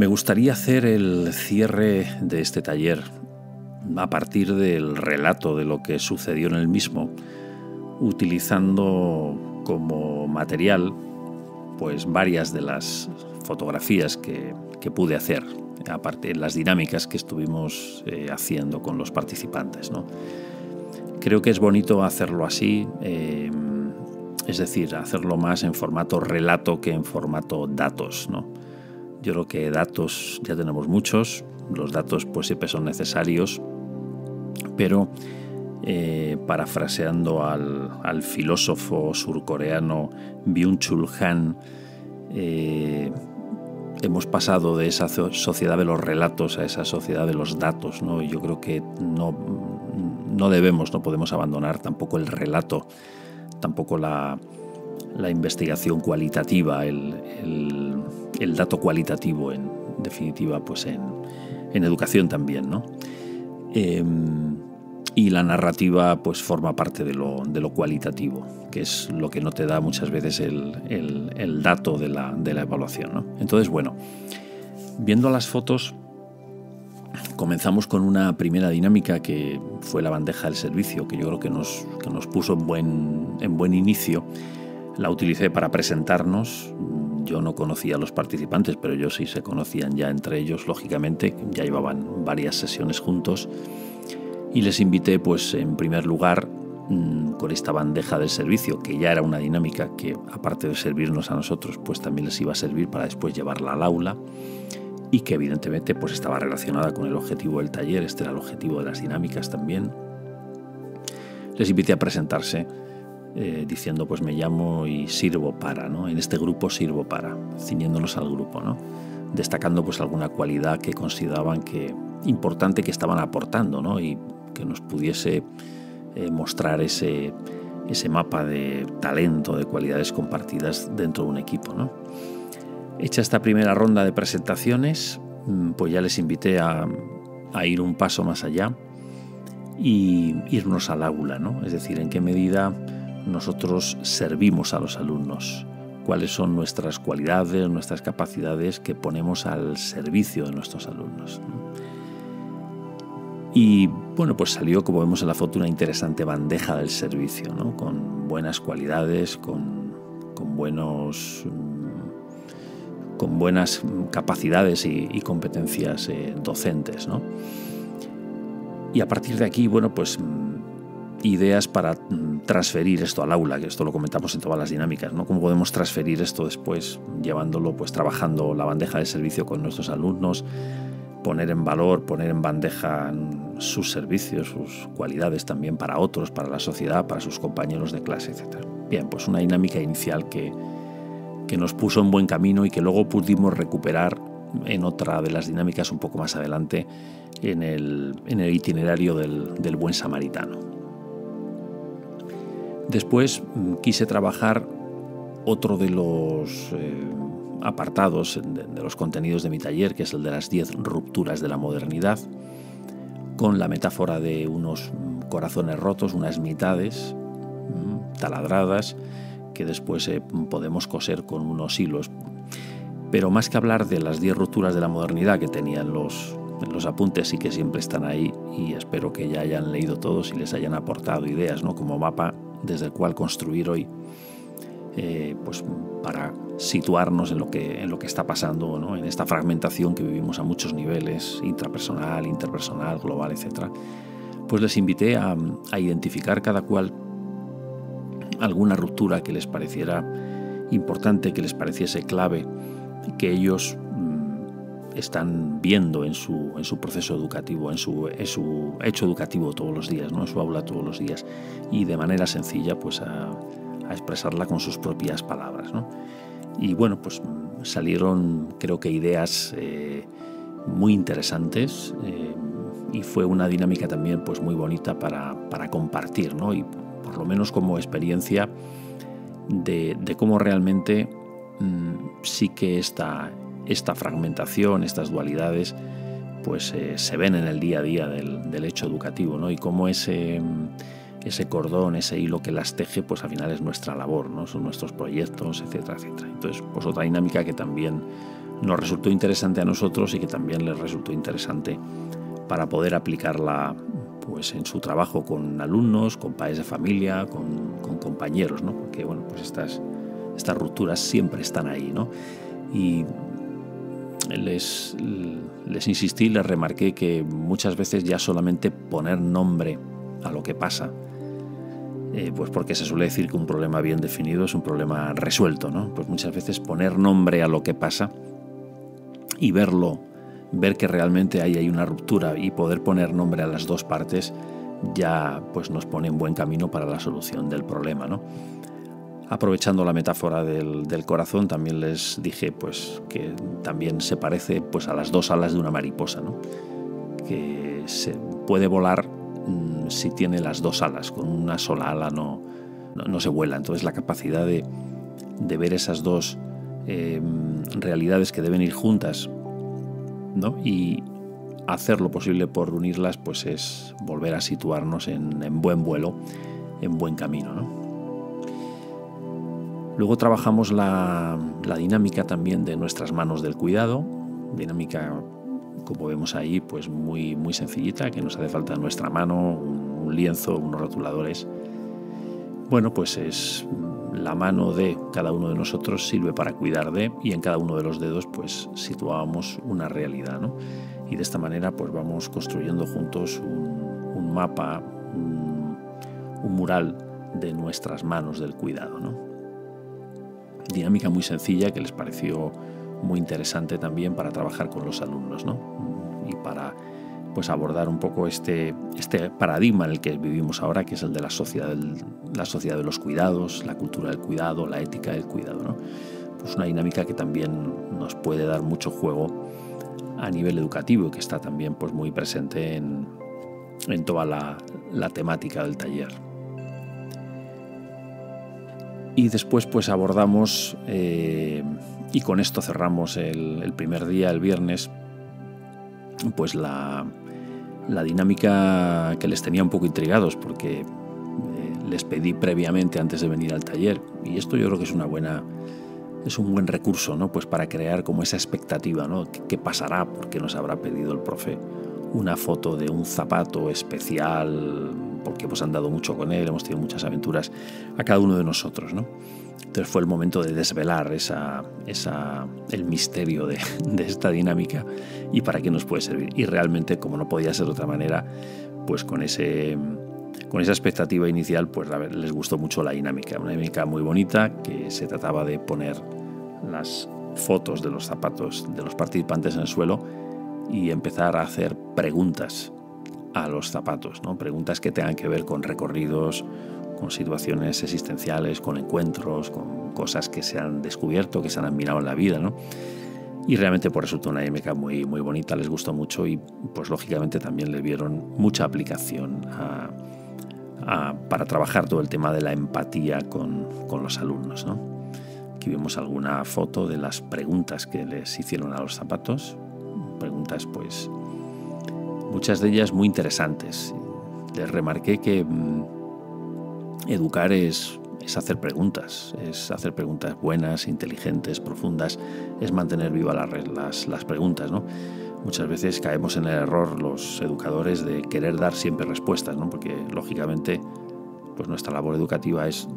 Me gustaría hacer el cierre de este taller a partir del relato de lo que sucedió en el mismo, utilizando como material pues varias de las fotografías que pude hacer, aparte de las dinámicas que estuvimos haciendo con los participantes, ¿no? Creo que es bonito hacerlo así, es decir, hacerlo más en formato relato que en formato datos, ¿no? Yo creo que datos ya tenemos muchos, los datos pues siempre son necesarios, pero parafraseando al filósofo surcoreano Byung-Chul Han, hemos pasado de esa sociedad de los relatos a esa sociedad de los datos, ¿no? Y yo creo que no podemos abandonar tampoco el relato, tampoco la investigación cualitativa, el dato cualitativo, en definitiva, pues en educación también, ¿no? Y la narrativa pues forma parte de lo cualitativo, que es lo que no te da muchas veces el dato de la evaluación, ¿no? Entonces, bueno, viendo las fotos, comenzamos con una primera dinámica que fue la bandeja del servicio, que yo creo que nos puso en buen inicio. La utilicé para presentarnos. Yo no conocía a los participantes, pero ellos sí se conocían ya entre ellos, lógicamente, ya llevaban varias sesiones juntos. Y les invité, pues, en primer lugar, con esta bandeja del servicio, que ya era una dinámica que, aparte de servirnos a nosotros, pues también les iba a servir para después llevarla al aula, y que evidentemente pues estaba relacionada con el objetivo del taller. Este era el objetivo de las dinámicas también. Les invité a presentarse diciendo, pues me llamo y sirvo para, ¿no? En este grupo sirvo para, ciñéndonos al grupo, ¿no? Destacando pues alguna cualidad que consideraban que importante que estaban aportando, ¿no? Y que nos pudiese mostrar ese mapa de talento, de cualidades compartidas dentro de un equipo, ¿no? Hecha esta primera ronda de presentaciones, pues ya les invité a ir un paso más allá y irnos al aula, ¿no? Es decir, en qué medida nosotros servimos a los alumnos, cuáles son nuestras cualidades, nuestras capacidades que ponemos al servicio de nuestros alumnos, ¿no? Y bueno, pues salió, como vemos en la foto, una interesante bandeja del servicio, ¿no? Con buenas cualidades, con buenas capacidades y competencias docentes, ¿no? Y a partir de aquí, bueno, pues ideas para transferir esto al aula, que esto lo comentamos en todas las dinámicas, ¿no? ¿Cómo podemos transferir esto después, llevándolo, pues trabajando la bandeja de servicio con nuestros alumnos, poner en valor, poner en bandeja sus servicios, sus cualidades también para otros, para la sociedad, para sus compañeros de clase, etc. Bien, pues una dinámica inicial que nos puso en buen camino y que luego pudimos recuperar en otra de las dinámicas un poco más adelante en el itinerario del buen samaritano. Después quise trabajar otro de los apartados de los contenidos de mi taller, que es el de las 10 rupturas de la modernidad, con la metáfora de unos corazones rotos, unas mitades taladradas, que después podemos coser con unos hilos. Pero más que hablar de las 10 rupturas de la modernidad que tenían los apuntes, y que siempre están ahí, y espero que ya hayan leído todos y les hayan aportado ideas, ¿no? Como mapa desde el cual construir hoy, pues para situarnos en lo que está pasando, ¿no? En esta fragmentación que vivimos a muchos niveles, intrapersonal, interpersonal, global, etc. Pues les invité a identificar cada cual alguna ruptura que les pareciera importante, que les pareciese clave, que ellos están viendo en su proceso educativo, en su hecho educativo todos los días, ¿no? En su aula todos los días, y de manera sencilla pues a expresarla con sus propias palabras, ¿no? Y bueno, pues salieron, creo que, ideas muy interesantes, y fue una dinámica también pues muy bonita para compartir, ¿no? Y por lo menos como experiencia de cómo realmente sí que esta fragmentación, estas dualidades, pues se ven en el día a día del hecho educativo, ¿no? Y cómo ese cordón, ese hilo que las teje, pues al final es nuestra labor, ¿no? Son nuestros proyectos, etcétera, etcétera. Entonces, pues otra dinámica que también nos resultó interesante a nosotros y que también les resultó interesante para poder aplicarla pues en su trabajo con alumnos, con padres de familia, con compañeros, ¿no? Porque bueno, pues estas rupturas siempre están ahí, ¿no? Y les insistí, les remarqué que muchas veces ya solamente poner nombre a lo que pasa, pues porque se suele decir que un problema bien definido es un problema resuelto, ¿no? Pues muchas veces poner nombre a lo que pasa y ver que realmente hay una ruptura y poder poner nombre a las dos partes ya pues nos pone en buen camino para la solución del problema, ¿no? Aprovechando la metáfora del corazón, también les dije pues que también se parece pues a las dos alas de una mariposa, ¿no? Que se puede volar si tiene las dos alas, con una sola ala no se vuela. Entonces la capacidad de ver esas dos realidades que deben ir juntas, ¿no? Y hacer lo posible por unirlas, pues es volver a situarnos en buen vuelo, en buen camino, ¿no? Luego trabajamos la dinámica también de nuestras manos del cuidado, dinámica, como vemos ahí, pues muy, muy sencillita, que nos hace falta nuestra mano, un lienzo, unos rotuladores. Bueno, pues es la mano de cada uno de nosotros, sirve para cuidar de, y en cada uno de los dedos pues situábamos una realidad, ¿no? Y de esta manera pues vamos construyendo juntos un mapa, un mural de nuestras manos del cuidado, ¿no? Dinámica muy sencilla que les pareció muy interesante también para trabajar con los alumnos, ¿no? Y para pues abordar un poco este paradigma en el que vivimos ahora, que es el de la sociedad de los cuidados, la cultura del cuidado, la ética del cuidado, ¿no? Pues una dinámica que también nos puede dar mucho juego a nivel educativo y que está también pues muy presente en toda la temática del taller. Y después pues abordamos, y con esto cerramos el primer día, el viernes, pues la dinámica que les tenía un poco intrigados, porque les pedí previamente antes de venir al taller, y esto yo creo que es un buen recurso, ¿no? Pues para crear como esa expectativa, ¿no? ¿Qué pasará? Porque nos habrá pedido el profe una foto de un zapato especial, porque hemos andado mucho con él, hemos tenido muchas aventuras, a cada uno de nosotros, ¿no? Entonces fue el momento de desvelar el misterio de esta dinámica y para qué nos puede servir. Y realmente, como no podía ser de otra manera, pues con esa expectativa inicial, pues les gustó mucho la dinámica. Una dinámica muy bonita, que se trataba de poner las fotos de los zapatos de los participantes en el suelo y empezar a hacer preguntas a los zapatos, ¿no? Preguntas que tengan que ver con recorridos, con situaciones existenciales, con encuentros, con cosas que se han descubierto, que se han admirado en la vida, ¿no? Y realmente pues resultó una dinámica muy, muy bonita, les gustó mucho y pues lógicamente también le vieron mucha aplicación para trabajar todo el tema de la empatía con los alumnos, ¿no? Aquí vemos alguna foto de las preguntas que les hicieron a los zapatos, preguntas pues muchas de ellas muy interesantes. Les remarqué que educar es hacer preguntas buenas, inteligentes, profundas, es mantener vivas las preguntas, ¿no? Muchas veces caemos en el error los educadores de querer dar siempre respuestas, ¿no? Porque lógicamente pues nuestra labor educativa es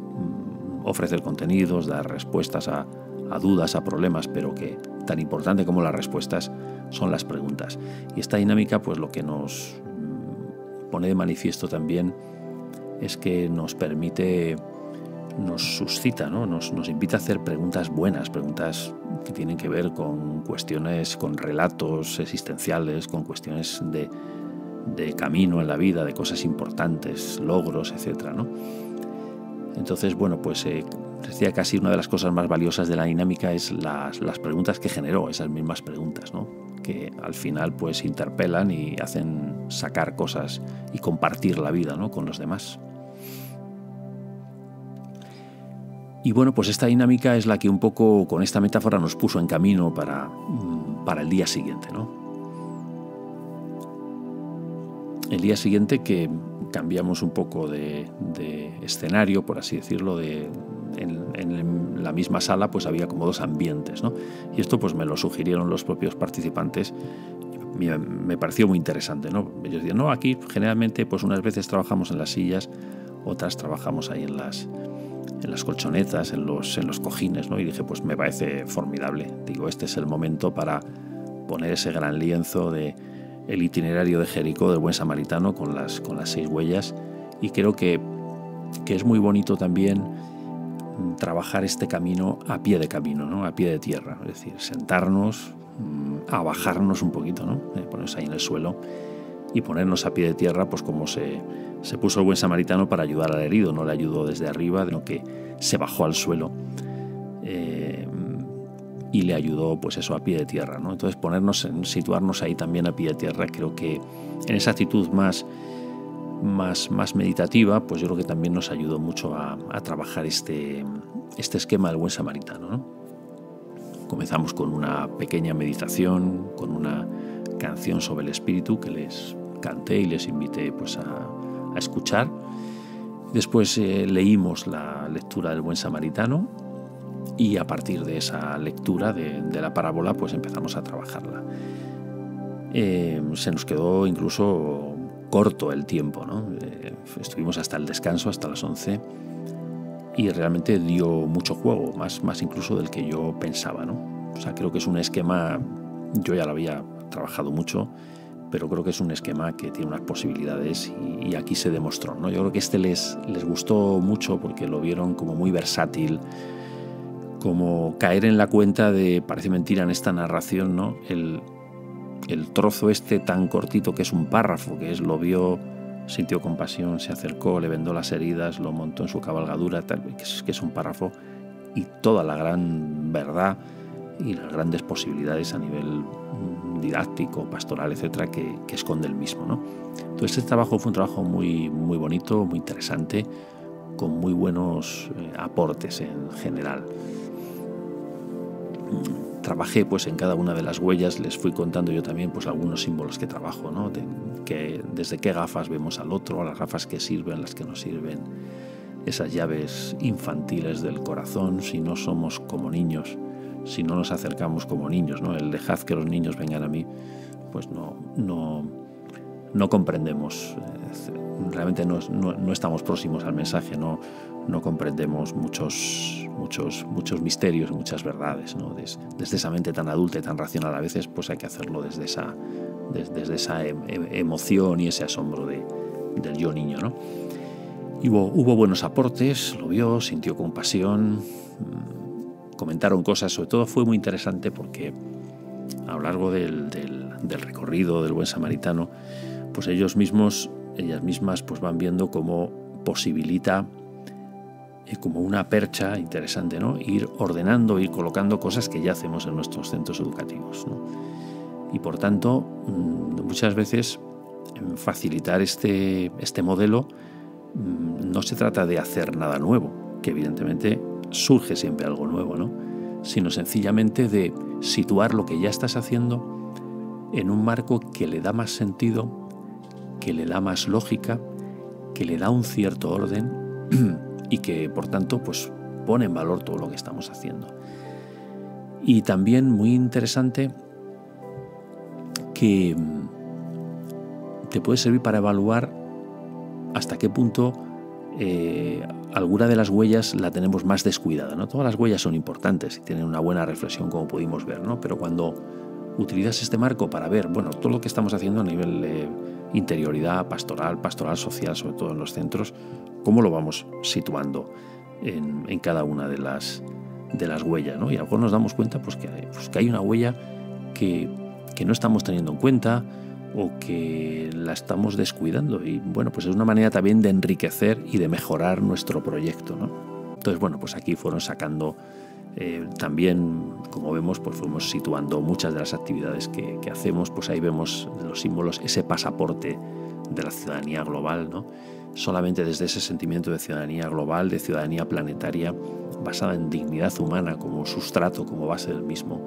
ofrecer contenidos, dar respuestas a dudas, a problemas, pero que tan importante como las respuestas son las preguntas. Y esta dinámica pues lo que nos pone de manifiesto también es que nos permite, nos suscita, ¿no? Nos invita a hacer preguntas buenas, preguntas que tienen que ver con cuestiones, con relatos existenciales, con cuestiones de camino en la vida, de cosas importantes, logros, etcétera, ¿no? Entonces, bueno, pues decía casi una de las cosas más valiosas de la dinámica es las preguntas que generó, esas mismas preguntas, ¿no? Que al final pues interpelan y hacen sacar cosas y compartir la vida, ¿no? Con los demás. Y bueno, pues esta dinámica es la que un poco con esta metáfora nos puso en camino para el día siguiente, ¿no? El día siguiente que cambiamos un poco de escenario, por así decirlo, de en la misma sala pues había como 2 ambientes, ¿no? Y esto pues me lo sugirieron los propios participantes. Me pareció muy interesante, ¿no? Ellos decían, no, aquí generalmente pues unas veces trabajamos en las sillas, otras trabajamos ahí en las colchonetas, en los cojines, ¿no? Y dije, pues me parece formidable. Digo, este es el momento para poner ese gran lienzo de el itinerario de Jericó del buen samaritano con las 6 huellas, y creo que es muy bonito también trabajar este camino a pie de camino, ¿no? A pie de tierra, es decir, sentarnos, a bajarnos un poquito, ¿no? Ponernos ahí en el suelo y ponernos a pie de tierra, pues como se puso el buen samaritano para ayudar al herido. No le ayudó desde arriba, sino que se bajó al suelo y le ayudó, pues eso, a pie de tierra, ¿no? Entonces situarnos ahí también a pie de tierra, creo que en esa actitud más meditativa, pues yo creo que también nos ayudó mucho a trabajar este esquema del buen samaritano, ¿no? Comenzamos con una pequeña meditación, con una canción sobre el espíritu que les canté y les invité pues a escuchar. Después leímos la lectura del buen samaritano, y a partir de esa lectura de la parábola pues empezamos a trabajarla. Se nos quedó incluso corto el tiempo, ¿no? Estuvimos hasta el descanso, hasta las 11, y realmente dio mucho juego, más incluso del que yo pensaba, ¿no? O sea, creo que es un esquema, yo ya lo había trabajado mucho, pero creo que es un esquema que tiene unas posibilidades, y aquí se demostró, ¿no? Yo creo que les gustó mucho porque lo vieron como muy versátil, como caer en la cuenta de, parece mentira en esta narración, ¿no? El trozo este tan cortito que es un párrafo, lo vio, sintió compasión, se acercó, le vendó las heridas, lo montó en su cabalgadura, tal, que es un párrafo, y toda la gran verdad y las grandes posibilidades a nivel didáctico, pastoral, etcétera, que esconde el mismo, ¿no? Entonces este trabajo fue un trabajo muy, muy bonito, muy interesante, con muy buenos aportes en general. Trabajé pues en cada una de las huellas, les fui contando yo también pues algunos símbolos que trabajo, ¿no? Desde qué gafas vemos al otro, a las gafas que sirven, las que no sirven, esas llaves infantiles del corazón, si no somos como niños, si no nos acercamos como niños, ¿no? El dejad que los niños vengan a mí, pues no comprendemos, realmente no estamos próximos al mensaje, no comprendemos muchos misterios, muchas verdades, ¿no? Desde esa mente tan adulta y tan racional a veces, pues hay que hacerlo desde esa emoción y ese asombro del yo niño, ¿no? Y hubo buenos aportes, lo vio, sintió compasión, comentaron cosas. Sobre todo fue muy interesante porque a lo largo del recorrido del buen samaritano, pues ellas mismas pues van viendo cómo posibilita como una percha interesante, ¿no? Ir ordenando, ir colocando cosas que ya hacemos en nuestros centros educativos, ¿no? Y por tanto, muchas veces facilitar este modelo, no se trata de hacer nada nuevo, que evidentemente surge siempre algo nuevo, ¿no? Sino sencillamente de situar lo que ya estás haciendo en un marco que le da más sentido, que le da más lógica, que le da un cierto orden y que, por tanto, pues pone en valor todo lo que estamos haciendo. Y también muy interesante que te puede servir para evaluar hasta qué punto alguna de las huellas la tenemos más descuidada, ¿no? Todas las huellas son importantes y tienen una buena reflexión, como pudimos ver, ¿no? Pero cuando utilizas este marco para ver, bueno, todo lo que estamos haciendo a nivel de interioridad, pastoral social, sobre todo en los centros, cómo lo vamos situando en cada una de las huellas, ¿no? Y a lo mejor nos damos cuenta pues que hay una huella que no estamos teniendo en cuenta o que la estamos descuidando, y bueno, pues es una manera también de enriquecer y de mejorar nuestro proyecto, ¿no? Entonces, bueno, pues aquí fueron sacando también, como vemos, pues fuimos situando muchas de las actividades que hacemos. Pues ahí vemos los símbolos, ese pasaporte de la ciudadanía global, ¿no? Solamente desde ese sentimiento de ciudadanía global, de ciudadanía planetaria, basada en dignidad humana como sustrato, como base del mismo,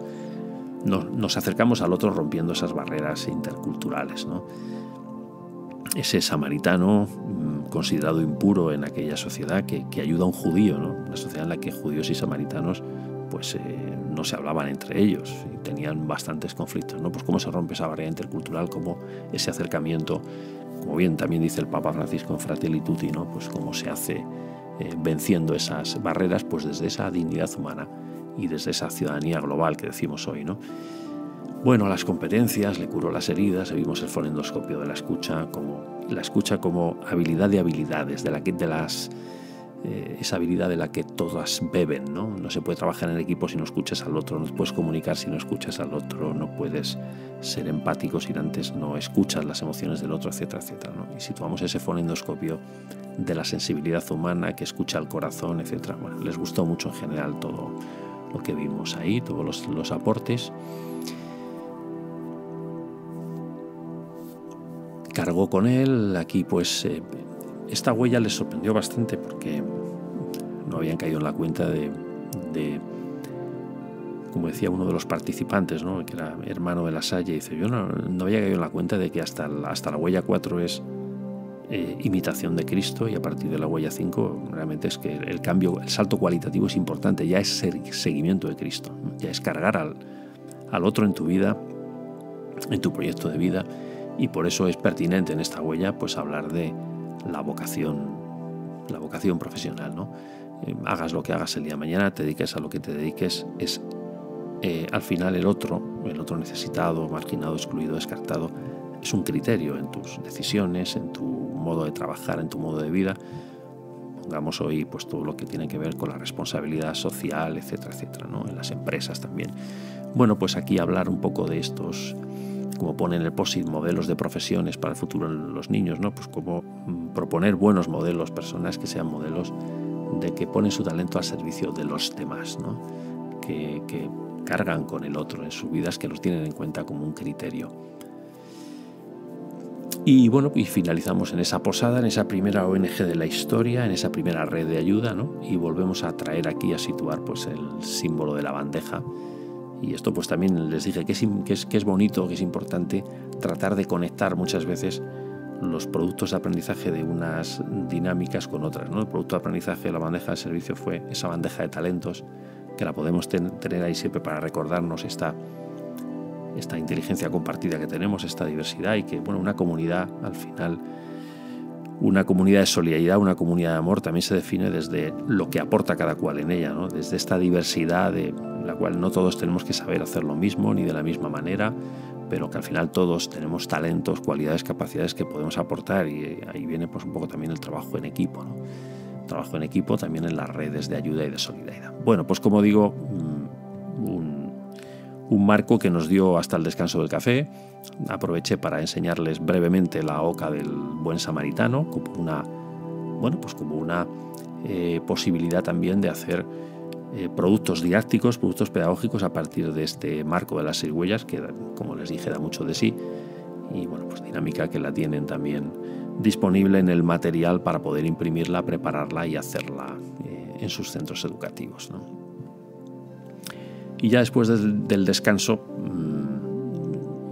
nos acercamos al otro rompiendo esas barreras interculturales, ¿no? Ese samaritano considerado impuro en aquella sociedad, que ayuda a un judío, ¿no? Una sociedad en la que judíos y samaritanos pues no se hablaban entre ellos y tenían bastantes conflictos, ¿no? Pues cómo se rompe esa barrera intercultural, cómo ese acercamiento, como bien también dice el Papa Francisco en Fratelli Tutti, ¿no? Pues cómo se hace venciendo esas barreras, pues desde esa dignidad humana y desde esa ciudadanía global que decimos hoy, ¿no? Bueno, las competencias, le curó las heridas, vimos el fonendoscopio de la escucha como habilidad de habilidades, esa habilidad de la que todas beben, ¿no? No se puede trabajar en equipo si no escuchas al otro, no te puedes comunicar si no escuchas al otro, no puedes ser empático si antes no escuchas las emociones del otro, etcétera, etcétera, ¿no? Y situamos ese fonendoscopio de la sensibilidad humana que escucha al corazón, etcétera. Bueno, les gustó mucho en general todo lo que vimos ahí, todos los aportes. Cargó con él, aquí pues esta huella les sorprendió bastante porque no habían caído en la cuenta de como decía uno de los participantes, ¿no? Que era hermano de La Salle, dice, yo no había caído en la cuenta de que hasta la huella 4 es imitación de Cristo, y a partir de la huella 5 realmente es que el cambio, el salto cualitativo es importante, ya es seguimiento de Cristo, ¿no? Ya es cargar al otro en tu vida, en tu proyecto de vida, y por eso es pertinente en esta huella pues hablar de la vocación profesional, ¿no? Hagas lo que hagas el día de mañana, te dediques a lo que te dediques, es al final el otro necesitado, marginado, excluido, descartado, es un criterio en tus decisiones, en tu modo de trabajar, en tu modo de vida. Pongamos hoy pues todo lo que tiene que ver con la responsabilidad social, etcétera, etcétera, ¿no? En las empresas también. Bueno, pues aquí hablar un poco de estos, como ponen el POSIT, modelos de profesiones para el futuro en los niños, ¿no? Pues como proponer buenos modelos, personas que sean modelos de que ponen su talento al servicio de los demás, ¿no? Que cargan con el otro en sus vidas, que los tienen en cuenta como un criterio. Y bueno, y finalizamos en esa posada, en esa primera ONG de la historia, en esa primera red de ayuda, ¿no? Y volvemos a traer aquí, a situar pues el símbolo de la bandeja. Y esto pues también les dije que es bonito, que es importante tratar de conectar muchas veces los productos de aprendizaje de unas dinámicas con otras, ¿no? El producto de aprendizaje de la bandeja de servicio fue esa bandeja de talentos, que la podemos tener ahí siempre para recordarnos esta inteligencia compartida que tenemos, esta diversidad, y que, bueno, una comunidad, al final, una comunidad de solidaridad, una comunidad de amor, también se define desde lo que aporta cada cual en ella, ¿no? Desde esta diversidad de la cual no todos tenemos que saber hacer lo mismo ni de la misma manera, pero que al final todos tenemos talentos, cualidades, capacidades que podemos aportar, y ahí viene pues un poco también el trabajo en equipo, ¿no? Trabajo en equipo también en las redes de ayuda y de solidaridad. Bueno, pues como digo, un marco que nos dio hasta el descanso del café. Aproveché para enseñarles brevemente la oca del buen samaritano como una posibilidad también de hacer productos didácticos, productos pedagógicos a partir de este marco de las 6 huellas, que, como les dije, da mucho de sí. Y bueno, pues dinámica que la tienen también disponible en el material para poder imprimirla, prepararla y hacerla en sus centros educativos, ¿no? Y ya después del descanso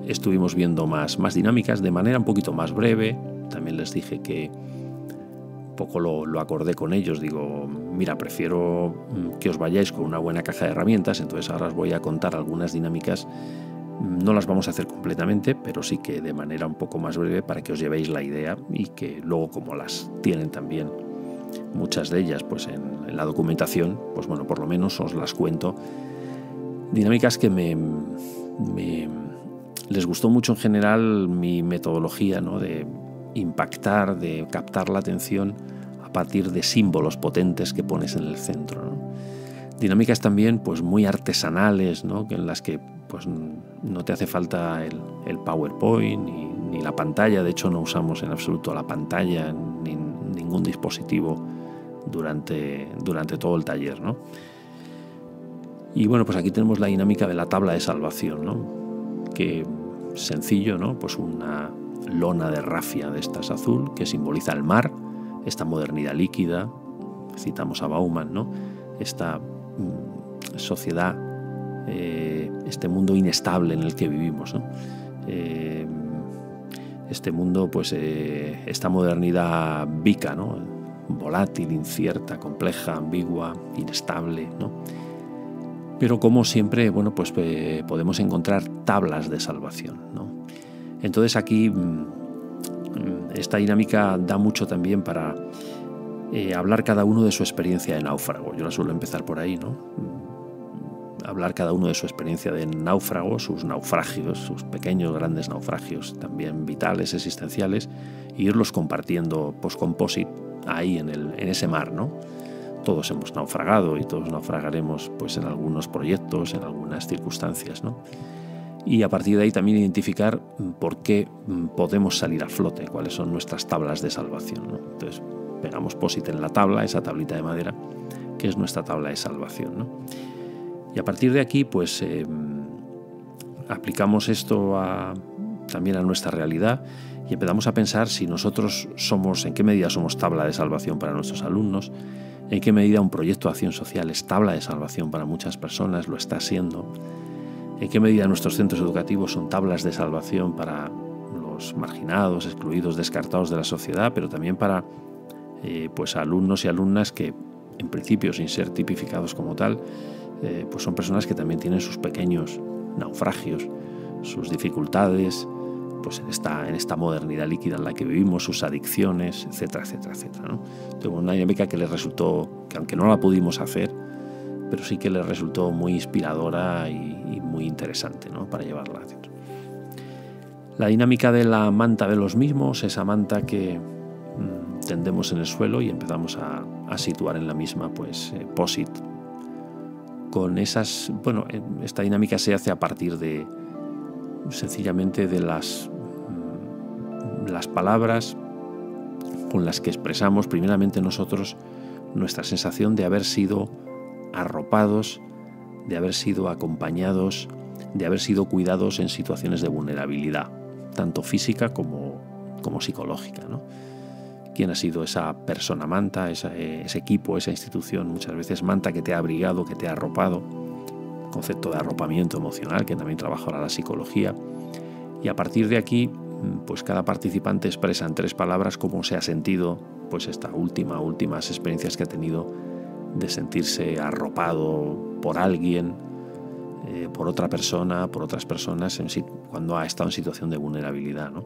estuvimos viendo más dinámicas de manera un poquito más breve. También les dije que un poco lo acordé con ellos. Digo, mira, prefiero que os vayáis con una buena caja de herramientas, entonces ahora os voy a contar algunas dinámicas. No las vamos a hacer completamente, pero sí que de manera un poco más breve para que os llevéis la idea, y que luego, como las tienen también muchas de ellas pues en la documentación, pues bueno, por lo menos os las cuento. Dinámicas que les gustó mucho en general mi metodología, ¿no? De impactar, de captar la atención a partir de símbolos potentes que pones en el centro, ¿no? Dinámicas también pues muy artesanales, ¿no? En las que pues no te hace falta el PowerPoint ni la pantalla. De hecho, no usamos en absoluto la pantalla ni ningún dispositivo durante todo el taller, ¿no? Y bueno, pues aquí tenemos la dinámica de la tabla de salvación, ¿no? Que sencillo, ¿no? Pues una lona de rafia de estas azul que simboliza el mar, esta modernidad líquida, citamos a Bauman, ¿no? Esta sociedad, este mundo inestable en el que vivimos, ¿no? este mundo, pues esta modernidad vica, ¿no? Volátil, incierta, compleja, ambigua, inestable, ¿no? Pero como siempre, bueno, pues podemos encontrar tablas de salvación, ¿no? Entonces aquí esta dinámica da mucho también para hablar cada uno de su experiencia de náufrago. Yo la suelo empezar por ahí, ¿no? Hablar cada uno de su experiencia de náufrago, sus naufragios, sus pequeños, grandes naufragios, también vitales, existenciales, e irlos compartiendo post-composite ahí en ese mar, ¿no? Todos hemos naufragado y todos naufragaremos pues en algunos proyectos, en algunas circunstancias, ¿no? Y a partir de ahí también identificar por qué podemos salir a flote, cuáles son nuestras tablas de salvación, ¿no? Entonces pegamos post-it en la tabla, esa tablita de madera, que es nuestra tabla de salvación, ¿no? Y a partir de aquí pues aplicamos esto también a nuestra realidad y empezamos a pensar si nosotros somos, en qué medida somos tabla de salvación para nuestros alumnos, en qué medida un proyecto de acción social es tabla de salvación para muchas personas, lo está siendo, en qué medida nuestros centros educativos son tablas de salvación para los marginados, excluidos, descartados de la sociedad, pero también para pues alumnos y alumnas que en principio, sin ser tipificados como tal, pues son personas que también tienen sus pequeños naufragios, sus dificultades, pues en esta modernidad líquida en la que vivimos, sus adicciones, etcétera, etcétera, etcétera, ¿no? Entonces, una dinámica que les resultó, que aunque no la pudimos hacer, pero sí que les resultó muy inspiradora y muy interesante, ¿no? Para llevarla adentro. La dinámica de la manta de los mismos, esa manta que tendemos en el suelo y empezamos a situar en la misma, pues, post-it. Con esas, bueno, esta dinámica se hace a partir de, sencillamente, de las palabras con las que expresamos primeramente nosotros nuestra sensación de haber sido arropados, de haber sido acompañados, de haber sido cuidados en situaciones de vulnerabilidad, tanto física como psicológica, ¿no? ¿Quién ha sido esa persona manta, ese equipo, esa institución, muchas veces manta, que te ha abrigado, que te ha arropado? Concepto de arropamiento emocional, que también trabaja ahora la psicología. Y a partir de aquí, pues cada participante expresa en 3 palabras cómo se ha sentido, pues estas últimas experiencias que ha tenido de sentirse arropado por alguien, por otra persona, por otras personas, cuando ha estado en situación de vulnerabilidad, ¿no?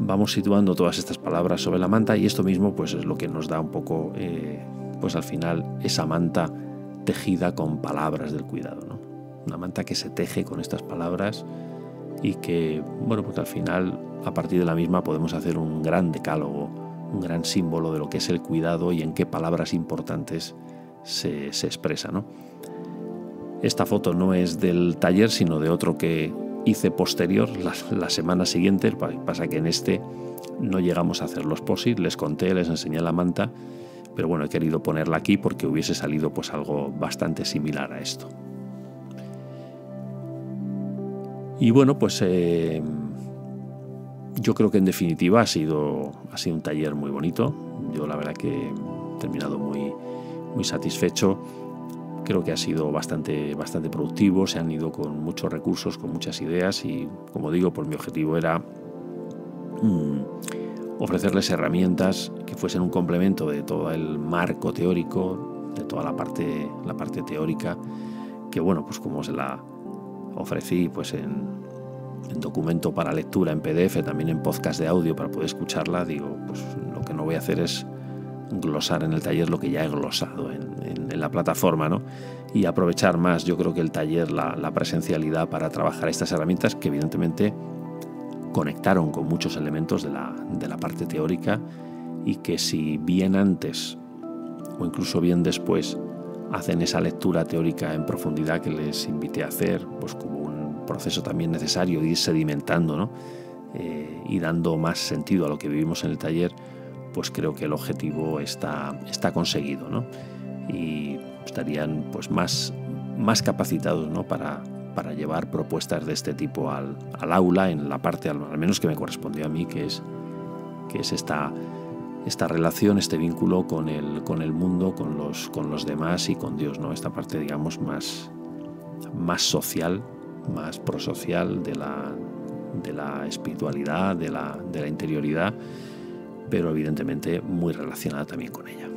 Vamos situando todas estas palabras sobre la manta y esto mismo pues es lo que nos da un poco, pues al final, esa manta tejida con palabras del cuidado, ¿no? Una manta que se teje con estas palabras y que, bueno, pues al final, a partir de la misma podemos hacer un gran decálogo, un gran símbolo de lo que es el cuidado y en qué palabras importantes se expresa, ¿no? Esta foto no es del taller, sino de otro que hice posterior, la semana siguiente. Pasa que en este no llegamos a hacer los posit, les conté, les enseñé la manta, pero bueno, he querido ponerla aquí porque hubiese salido pues algo bastante similar a esto. Y bueno, pues yo creo que en definitiva ha sido un taller muy bonito. Yo la verdad que he terminado muy satisfecho. Creo que ha sido bastante productivo, se han ido con muchos recursos, con muchas ideas y, como digo, pues mi objetivo era ofrecerles herramientas que fuesen un complemento de todo el marco teórico, de toda la parte teórica, que bueno, pues como se la ofrecí pues en documento para lectura, en PDF, también en podcast de audio para poder escucharla, digo, pues lo que no voy a hacer es glosar en el taller lo que ya he glosado en la plataforma, ¿no? Y aprovechar más, yo creo que el taller, la presencialidad para trabajar estas herramientas que evidentemente conectaron con muchos elementos de la parte teórica y que si bien antes o incluso bien después hacen esa lectura teórica en profundidad que les invité a hacer, pues como un proceso también necesario de ir sedimentando, ¿no? Y dando más sentido a lo que vivimos en el taller, pues creo que el objetivo está conseguido, ¿no? Y estarían pues más capacitados, ¿no? para llevar propuestas de este tipo al aula, en la parte al menos que me correspondió a mí, que es esta relación, este vínculo con el mundo, con los demás y con Dios, ¿no? Esta parte, digamos, más social, más prosocial de de la espiritualidad, de la interioridad, pero evidentemente muy relacionada también con ella.